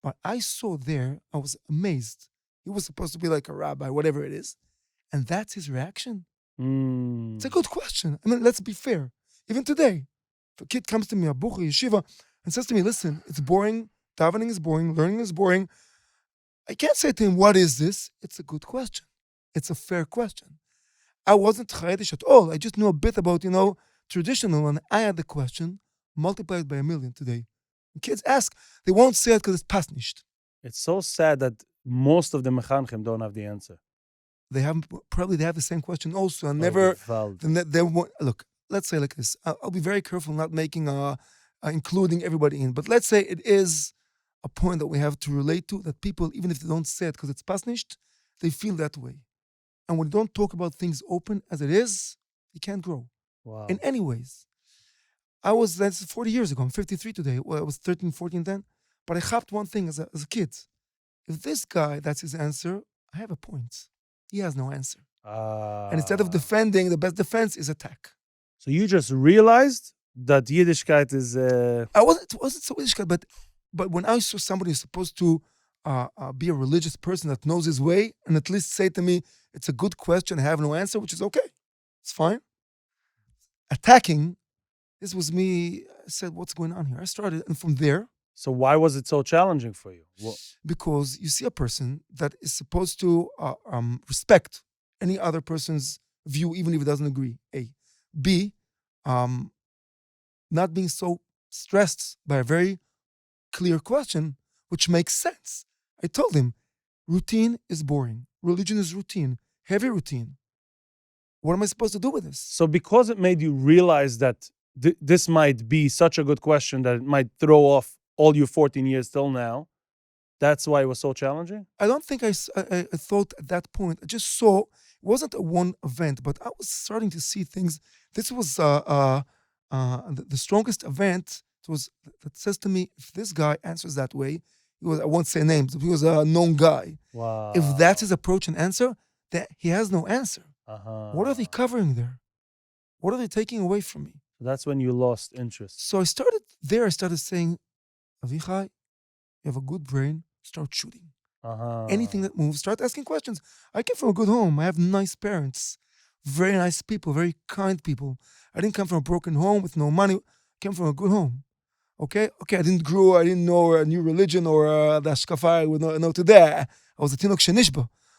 But I saw there, I was amazed. He was supposed to be like a rabbi, whatever it is. And that's his reaction. It's a good question. I mean, let's be fair. Even today, if a kid comes to me, a bucher, yeshiva, and says to me, listen, it's boring, davening is boring, learning is boring, I can't say to him, what is this? It's a good question. It's a fair question. I wasn't Chayyadish at all. I just knew a bit about, traditional, and I had the question multiplied by 1,000,000 today. And kids ask, they won't say it because it's pasnished. It's so sad that most of the mechanchim don't have the answer. They have the same question also, and look. Let's say like this. I'll be very careful not making including everybody in. But let's say it is a point that we have to relate to, that people, even if they don't say it because it's pasnished, they feel that way. And when you don't talk about things open as it is, you can't grow. Wow. In any ways. That's 40 years ago. I'm 53 today. Well, I was 13, 14 then. But I hopped one thing as a kid. If this guy, that's his answer, I have a point. He has no answer. And instead of defending, the best defense is attack. So you just realized that Yiddishkeit is... It wasn't so Yiddishkeit, but when I saw somebody who's supposed to be a religious person that knows his way, and at least say to me, it's a good question, I have no answer, which is okay. It's fine. Attacking, this was me. I said, what's going on here? I started, and from there... So why was it so challenging for you? Because you see a person that is supposed to respect any other person's view, even if it doesn't agree, A. B, not being so stressed by a very clear question, which makes sense. I told him, routine is boring. Religion is routine, heavy routine. What am I supposed to do with this? So because it made you realize that this might be such a good question that it might throw off all your 14 years till now, that's why it was so challenging? I don't think I thought at that point. I just saw, it wasn't a one event, but I was starting to see things. This was the strongest event that says to me, if this guy answers that way, I won't say names, he was a known guy. Wow. If that's his approach and answer, that he has no answer. What are they covering there? What are they taking away from me? That's when you lost interest. So I started saying, Avichai, you have a good brain, start shooting. Anything that moves, start asking questions. I came from a good home. I have nice parents, very nice people, very kind people. I didn't come from a broken home with no money. I came from a good home. Okay, I didn't know a new religion or the Ashkafa I would know today. I was a Tinok Shenishba.